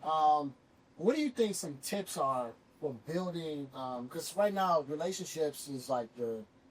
man. What do you think some tips are for building? Because right now, relationships is like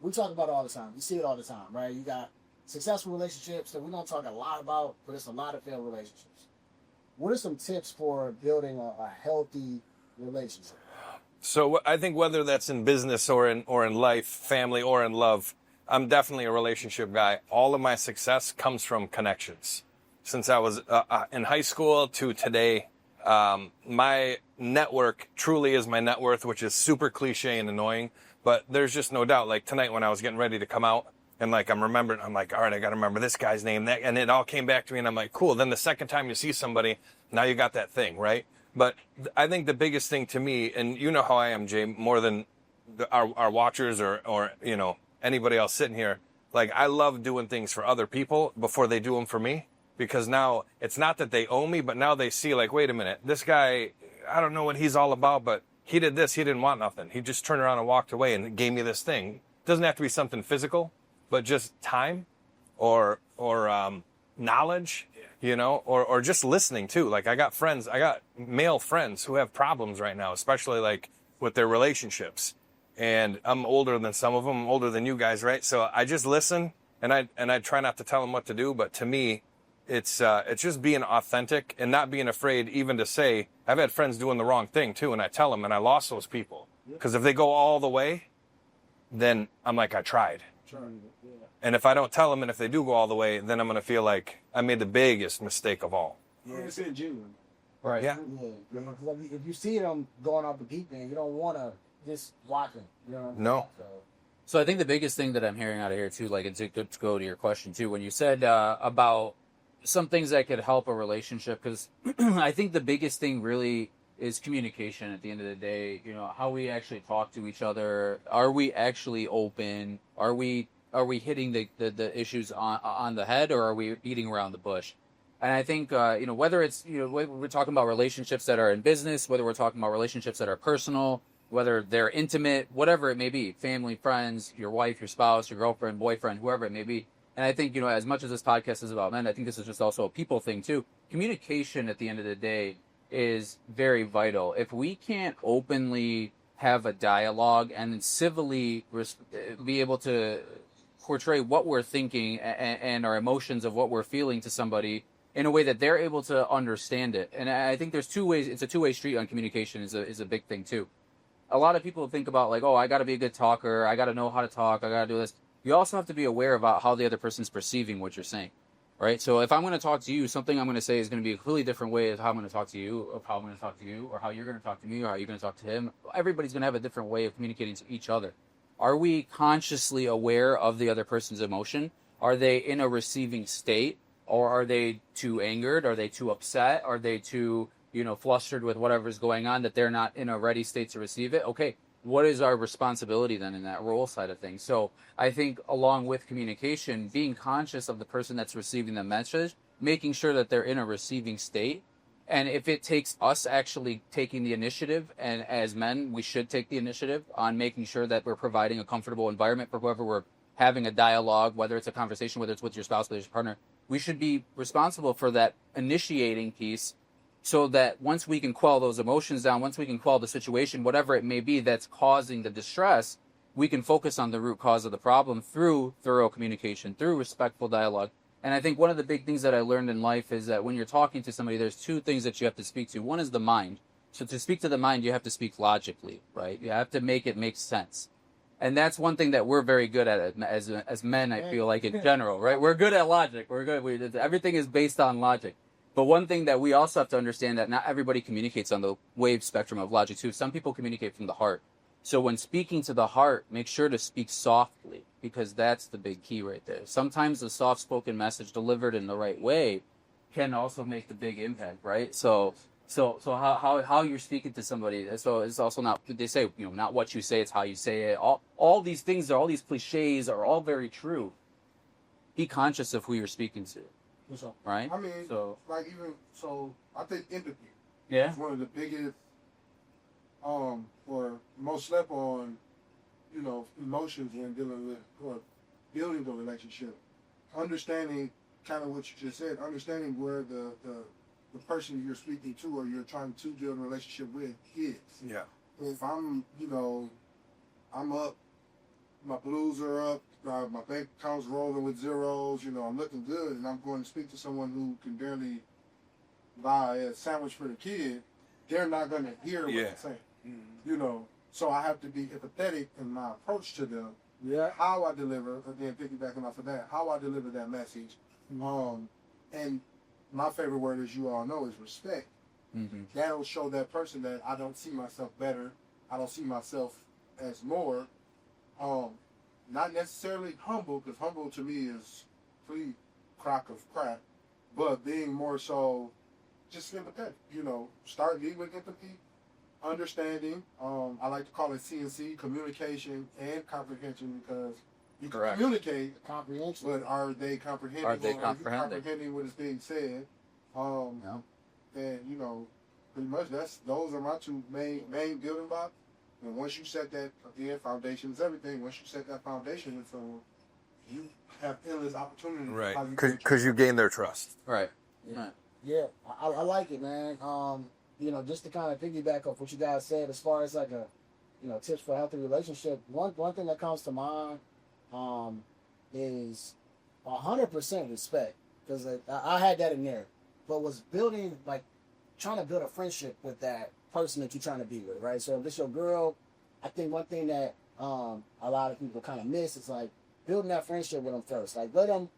we talk about it all the time. You see it all the time, right? You got successful relationships that we don't talk a lot about, but it's a lot of failed relationships. What are some tips for building a healthy relationship? So I think whether that's in business or in life, family or in love, I'm definitely a relationship guy. All of my success comes from connections. Since I was in high school to today, my network truly is my net worth, which is super cliche and annoying. But there's just no doubt. Like tonight when I was getting ready to come out, and like I'm like, all right, I got to remember this guy's name. And it all came back to me, and I'm like, cool. Then the second time you see somebody, now you got that thing, right? But I think the biggest thing to me, and you know how I am, Jay, more than our watchers or you know anybody else sitting here. Like I love doing things for other people before they do them for me, because now it's not that they owe me, but now they see like, wait a minute, this guy, I don't know what he's all about, but he did this, he didn't want nothing. He just turned around and walked away and gave me this thing. It doesn't have to be something physical, but just time or knowledge, you know, or just listening too. Like I got male friends who have problems right now, especially like with their relationships. And I'm older than some of them. I'm older than you guys, right? So I just listen and I try not to tell them what to do. But to me, it's just being authentic and not being afraid even to say, I've had friends doing the wrong thing too. And I tell them, and I lost those people. Because if they go all the way, then I'm like, I tried. And if I don't tell them, and if they do go all the way, then I'm going to feel like I made the biggest mistake of all. Yeah, it's genuine. Right. Yeah. If you see them going off the deep end, you don't want to just watch them. You know? No. So I think the biggest thing that I'm hearing out of here too, like, and to go to your question too, when you said about some things that could help a relationship, because I think the biggest thing really is communication at the end of the day. You know, how we actually talk to each other. Are we actually open? Are we hitting the issues on the head, or are we beating around the bush? And I think, you know, whether it's, you know, we're talking about relationships that are in business, whether we're talking about relationships that are personal, whether they're intimate, whatever it may be, family, friends, your wife, your spouse, your girlfriend, boyfriend, whoever it may be. And I think, you know, as much as this podcast is about men, I think this is just also a people thing too. Communication at the end of the day is very vital. If we can't openly have a dialogue and then civilly be able to portray what we're thinking and our emotions of what we're feeling to somebody in a way that they're able to understand it. And I think there's two ways. It's a two-way street on communication is a big thing too. A lot of people think about like, oh, I got to be a good talker. I got to know how to talk. I got to do this. You also have to be aware about how the other person's perceiving what you're saying, right? So if I'm going to talk to you, something I'm going to say is going to be a completely different way of how I'm going to talk to you, of how I'm going to talk to you, or how you're going to talk to me, or how you're going to talk to him. Everybody's going to have a different way of communicating to each other. Are we consciously aware of the other person's emotion? Are they in a receiving state? Or are they too angered? Are they too upset? Are they too, you know, flustered with whatever's going on that they're not in a ready state to receive it? Okay, what is our responsibility then in that role side of things? So I think along with communication, being conscious of the person that's receiving the message, making sure that they're in a receiving state. And if it takes us actually taking the initiative, and as men, we should take the initiative on making sure that we're providing a comfortable environment for whoever we're having a dialogue, whether it's a conversation, whether it's with your spouse, whether it's your partner, we should be responsible for that initiating piece so that once we can quell those emotions down, once we can quell the situation, whatever it may be that's causing the distress, we can focus on the root cause of the problem through thorough communication, through respectful dialogue. And I think one of the big things that I learned in life is that when you're talking to somebody, there's two things that you have to speak to. One is the mind. So to speak to the mind, you have to speak logically, right? You have to make it make sense. And that's one thing that we're very good at as men, I feel like, in general, right? We're good at logic. We're good. Everything is based on logic. But one thing that we also have to understand that not everybody communicates on the wave spectrum of logic too. Some people communicate from the heart. So when speaking to the heart, make sure to speak softly, because that's the big key right there. Sometimes the soft-spoken message delivered in the right way can also make the big impact, right? So how you're speaking to somebody, so it's also not, they say, you know, not what you say, it's how you say it. All these things, all these cliches are all very true. Be conscious of who you're speaking to. So, right? I mean, so I think empathy is one of the biggest, or most slept on, you know, emotions when dealing with or building a relationship. Understanding kind of what you just said, understanding where the the person you're speaking to or you're trying to build a relationship with is. Yeah. If I'm, I'm up, my blues are up, my bank account's rolling with zeros, I'm looking good, and I'm going to speak to someone who can barely buy a sandwich for the kid, they're not going to hear what I'm saying. So I have to be empathetic in my approach to them. Yeah. How I deliver, again, piggybacking off of that, how I deliver that message. And my favorite word, as you all know, is respect. Mm-hmm. That'll show that person that I don't see myself better. I don't see myself as more. Not necessarily humble, because humble to me is complete crock of crap. But being more so just empathetic. Start leading with empathy, understanding. I like to call it CNC, communication and comprehension, because you can communicate, comprehension, but are they comprehending? Are they comprehending what is being said? And pretty much those are my two main building blocks. And once you set that, again, foundation is everything. Once you set that foundation with someone, you have endless opportunities. Right, because you gain their trust. Right. Yeah, I like it, man. Just to kind of piggyback off what you guys said, as far as like tips for a healthy relationship. One thing that comes to mind is 100% respect, because I had that in there, but was building, like, trying to build a friendship with that person that you're trying to be with, right? So if this your girl, I think one thing that a lot of people kind of miss is like building that friendship with them first. Like let them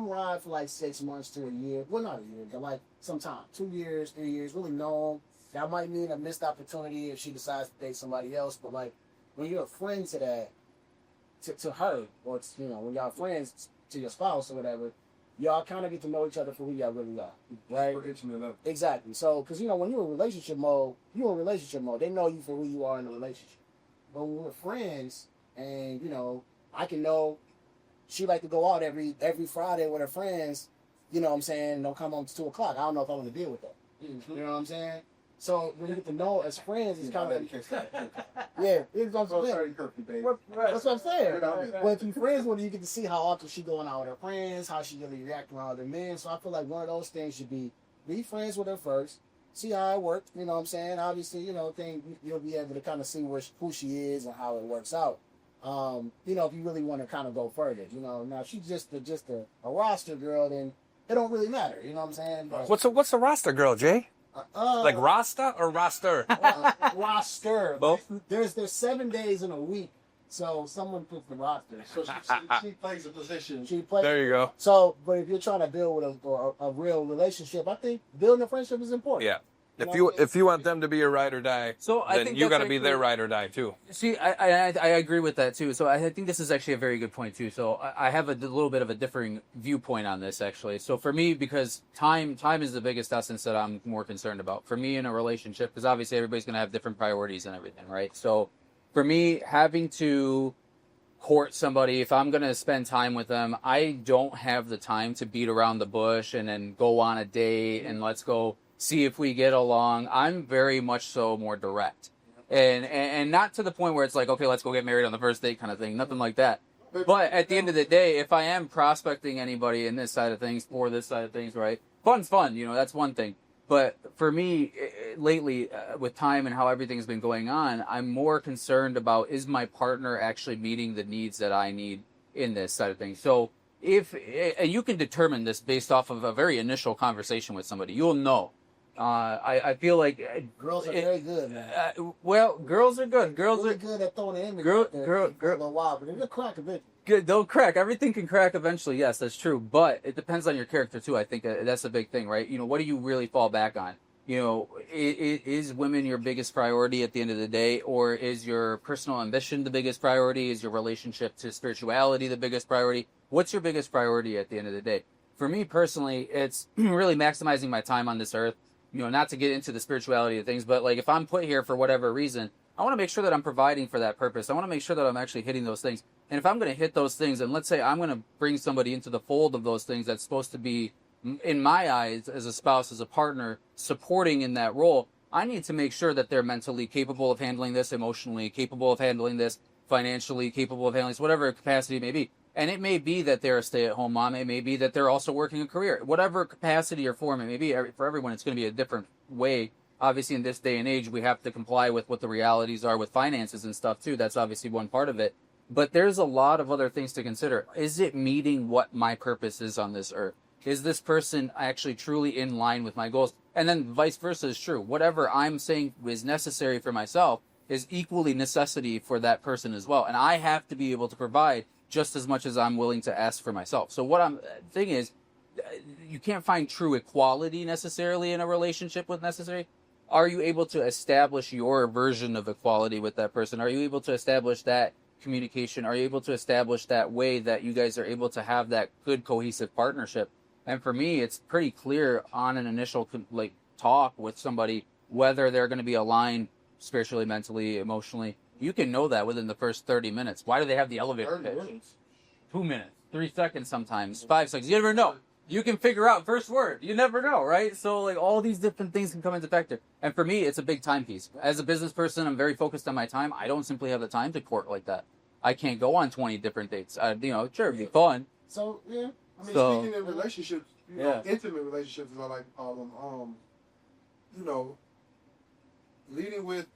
ride for like 6 months to a year. Well, not a year, but like sometime 2 years, 3 years. Really know them. That might mean a missed opportunity if she decides to date somebody else. But like when you're a friend to that, to her, or when y'all friends to your spouse or whatever, y'all kind of get to know each other for who y'all really are, right? Exactly. So, because when you're in relationship mode, They know you for who you are in the relationship. But when we're friends, and I can know she like to go out every Friday with her friends. You know what I'm saying? Don't come home to 2 o'clock. I don't know if I want to deal with that. Mm-hmm. You know what I'm saying? So when you get to know as friends, it's kind of it's what I'm saying. That's what I'm saying. Well, if you're friends with her, you get to see how often she going out with her friends, how she really react around other men. So I feel like one of those things should be friends with her first, see how it works. You know what I'm saying? Obviously, you'll be able to kind of see who she is and how it works out. If you really want to kind of go further, now if she's just a roster girl, then it don't really matter. You know what I'm saying? But, What's a roster girl, Jay? Like Rasta or roster? Roster. Both? There's 7 days in a week, so someone puts the roster. So she plays a position. There you go. So, but if you're trying to build with a real relationship, I think building a friendship is important. Yeah. If you want them to be your ride or die, then you got to be their ride or die too. See, I agree with that too. So I think this is actually a very good point too. So I have a little bit of a differing viewpoint on this actually. So for me, because time is the biggest essence that I'm more concerned about. For me in a relationship, because obviously everybody's going to have different priorities and everything, right? So for me, having to court somebody, if I'm going to spend time with them, I don't have the time to beat around the bush and then go on a date and let's go see if we get along. I'm very much so more direct, and not to the point where it's like, okay, let's go get married on the first date kind of thing. Nothing like that. But at the end of the day, if I am prospecting anybody in this side of things for this side of things, right? Fun's fun, that's one thing. But for me, lately, with time and how everything's been going on, I'm more concerned about, is my partner actually meeting the needs that I need in this side of things? So and you can determine this based off of a very initial conversation with somebody, you'll know. I feel like girls are very good, man. Well, girls are good. Girls really are good at throwing the image girl. a little while, but they'll crack eventually. Good, they'll crack. Everything can crack eventually. Yes, that's true. But it depends on your character too. I think that's a big thing, right? What do you really fall back on? Is women your biggest priority at the end of the day, or is your personal ambition the biggest priority? Is your relationship to spirituality the biggest priority? What's your biggest priority at the end of the day? For me personally, it's really maximizing my time on this earth. Not to get into the spirituality of things, but like if I'm put here for whatever reason, I want to make sure that I'm providing for that purpose. I want to make sure that I'm actually hitting those things. And if I'm going to hit those things, and let's say I'm going to bring somebody into the fold of those things that's supposed to be, in my eyes, as a spouse, as a partner, supporting in that role, I need to make sure that they're mentally capable of handling this, emotionally capable of handling this, financially capable of handling this, whatever capacity it may be. And it may be that they're a stay-at-home mom. It may be that they're also working a career. Whatever capacity or form it may be, for everyone, it's going to be a different way. Obviously, in this day and age, we have to comply with what the realities are with finances and stuff, too. That's obviously one part of it. But there's a lot of other things to consider. Is it meeting what my purpose is on this earth? Is this person actually truly in line with my goals? And then vice versa is true. Whatever I'm saying is necessary for myself is equally necessity for that person as well. And I have to be able to provide just as much as I'm willing to ask for myself. So what I'm thing is, you can't find true equality necessarily in a relationship with necessary. Are you able to establish your version of equality with that person? Are you able to establish that communication? Are you able to establish that way that you guys are able to have that good cohesive partnership? And for me, it's pretty clear on an initial talk with somebody whether they're going to be aligned spiritually, mentally, emotionally. You can know that within the first 30 minutes. Why do they have the elevator pitch? 2 minutes, 3 seconds sometimes, 5 seconds. You never know. You can figure out first word. You never know, right? So all these different things can come into factor. And for me, it's a big time piece. As a business person, I'm very focused on my time. I don't simply have the time to court like that. I can't go on 20 different dates. Sure, it'd be fun. So, yeah. I mean, speaking in relationships, intimate relationships, as I like to call them, leading with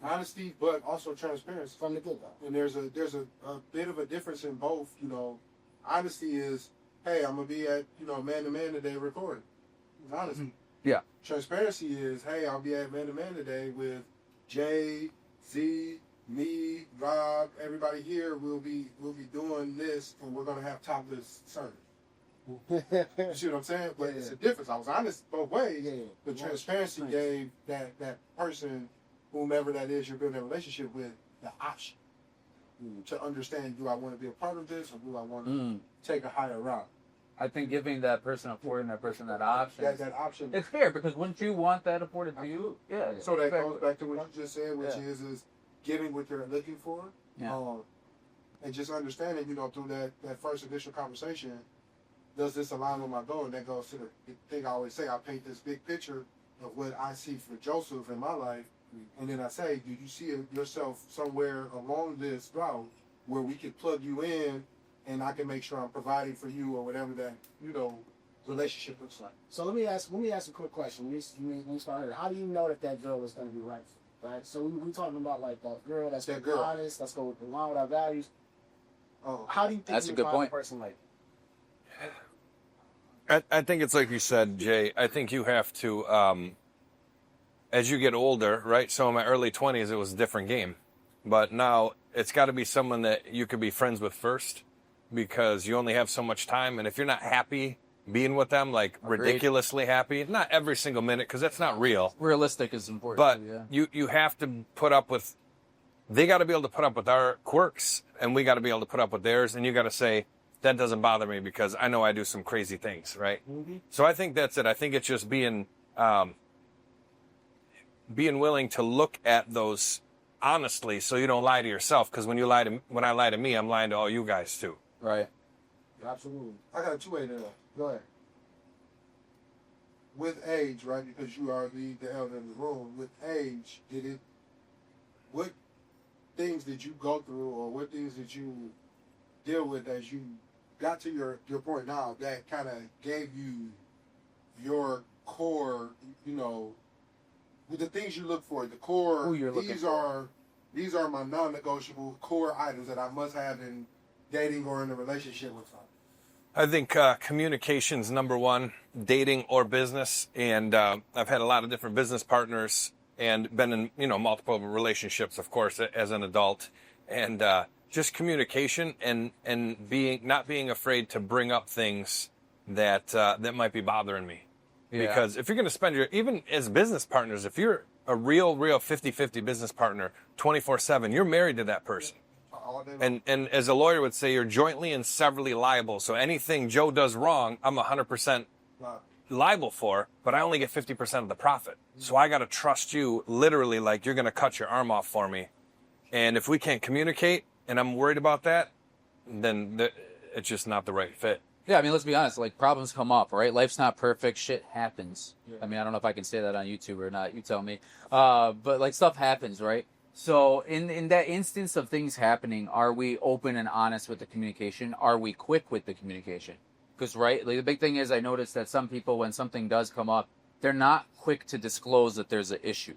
honesty, but also transparency From the get-go. And there's a bit of a difference in both. Honesty is, hey, I'm gonna be at man to man today recording. It's honesty. Yeah. Transparency is, hey, I'll be at man to man today with Jay, Z, me, Rob, everybody here. We'll be doing this, and we're gonna have topless service. You see what I'm saying? But it's a difference. I was honest both ways. Yeah. But transparency gave that person, whomever that is you're building a relationship with, the option to understand, do I want to be a part of this, or do I want to take a higher route? I think giving that person, affording that person that option. That option. It's fair, because wouldn't you want that afforded to you? Yeah. So that goes back to what you just said, which is getting what they're looking for. Yeah. And just understanding, through that first initial conversation, does this align with my goal? And that goes to the thing I always say, I paint this big picture of what I see for Joseph in my life. And then I say, do you see yourself somewhere along this route where we could plug you in and I can make sure I'm providing for you, or whatever that, relationship looks like? So let me ask a quick question. We start here. How do you know that girl is going to be right? Right. So we talking about that girl that's going to be honest, that's going to align with our values. How do you think that's you a good find point. a person like? I think it's like you said, Jay. I think you have to, as you get older, right? So in my early 20s, it was a different game. But now it's got to be someone that you could be friends with first, because you only have so much time. And if you're not happy being with them, ridiculously happy, not every single minute, because that's not real. Realistic is important. But you have to put up with, they got to be able to put up with our quirks, and we got to be able to put up with theirs. And you got to say, that doesn't bother me because I know I do some crazy things, right? Mm-hmm. So I think that's it. I think it's just being willing to look at those honestly, so you don't lie to yourself. Because when I lie to me, I'm lying to all you guys too. Right. Absolutely. I got a two-way to that. Go ahead. With age, right? Because you are the elder in the room. With age, what things did you go through, or what things did you deal with as you got to your point now that kind of gave you your core, with the things you look for, the core, these are my non-negotiable core items that I must have in dating or in a relationship with someone? I think communication's number one, dating or business. And I've had a lot of different business partners and been in, multiple relationships, of course, as an adult. And just communication and not being afraid to bring up things that might be bothering me. Yeah. Because if you're going to spend even as business partners, if you're a real 50-50 business partner 24/7, you're married to that person. And as a lawyer would say, you're jointly and severally liable. So anything Joe does wrong, I'm 100% liable for, but I only get 50% of the profit. So I got to trust you literally like you're going to cut your arm off for me. And if we can't communicate and I'm worried about that, then it's just not the right fit. Yeah, I mean, let's be honest. Problems come up, right? Life's not perfect. Shit happens. Yeah. I mean, I don't know if I can say that on YouTube or not. You tell me. But stuff happens, right? So in that instance of things happening, are we open and honest with the communication? Are we quick with the communication? Because right, like the big thing is I noticed that some people, when something does come up, they're not quick to disclose that there's an issue.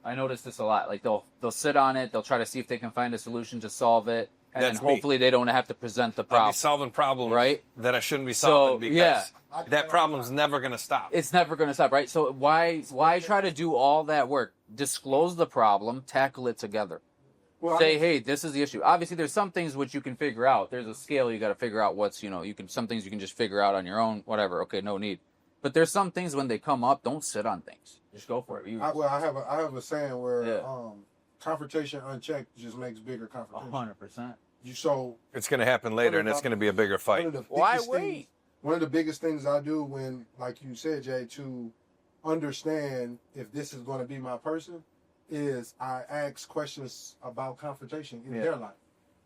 I notice this a lot. Like they'll sit on it, they'll try to see if they can find a solution to solve it, and That's then hopefully they don't have to present the I'll problem. be solving problems Right? that I shouldn't be So, solving because yeah. that problem's never going to stop. It's never going to stop, right? So why try to do all that work? Disclose the problem, tackle it together. Well, Say, hey, this is the issue. Obviously, there's some things which you can figure out. There's a scale you got to figure out what's, some things you can just figure out on your own, whatever. Okay, no need. But there's some things when they come up, don't sit on things. Just go for it. I have a saying where confrontation unchecked just makes bigger confrontation. 100%. It's going to happen later, and it's going to be a bigger fight. Why wait? One of the biggest things I do when, like you said, Jay, to understand if this is going to be my person, is I ask questions about confrontation in their life,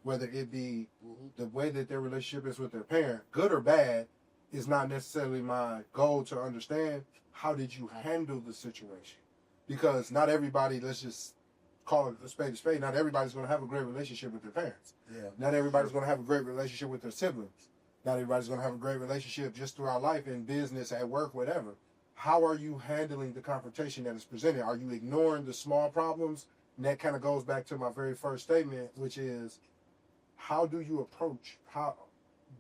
whether it be the way that their relationship is with their parent, good or bad, is not necessarily my goal to understand. How did you handle the situation? Because not everybody, let's just call it a spade, not everybody's going to have a great relationship with their parents. Yeah. Not everybody's going to have a great relationship with their siblings. Not everybody's going to have a great relationship just throughout life, in business, at work, whatever. How are you handling the confrontation that is presented? Are you ignoring the small problems? And that kind of goes back to my very first statement, which is, how do you approach?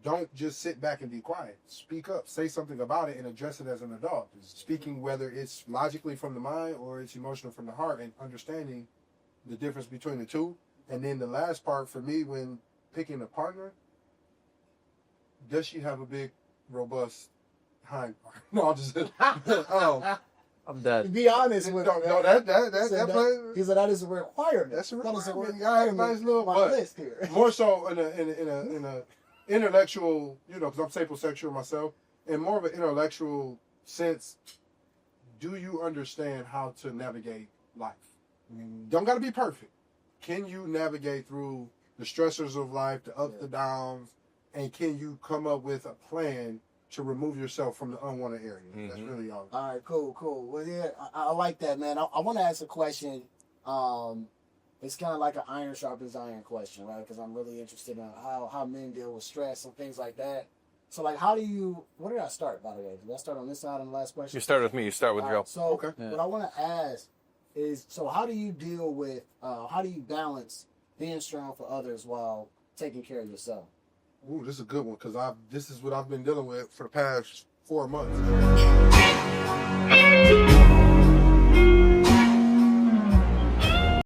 Don't just sit back and be quiet. Speak up. Say something about it and address it as an adult. Speaking whether it's logically from the mind or it's emotional from the heart, and understanding the difference between the two. And then the last part for me when picking a partner, does she have a big, robust hind part? No, I'm just I'm dead. To be honest with no, that plays. He said that is a requirement. That's a That is requirement. I have a nice little butt. list here. More so in a intellectual, because I'm sapiosexual myself, in more of an intellectual sense. Do you understand how to navigate life? Don't got to be perfect. Can you navigate through the stressors of life, the ups, the downs, and can you come up with a plan to remove yourself from the unwanted area? That's really all. All right, cool. Well, yeah, I like that, man. I want to ask a question. It's kind of like an iron sharpens iron question, right? Because I'm really interested in how men deal with stress and things like that. So, like, where did I start, by the way? Did I start on this side on the last question? You start with me. You start with Joe. So, what I want to ask is, how do you deal with, how do you balance being strong for others while taking care of yourself? Ooh, this is a good one, because this is what I've been dealing with for the past 4 months.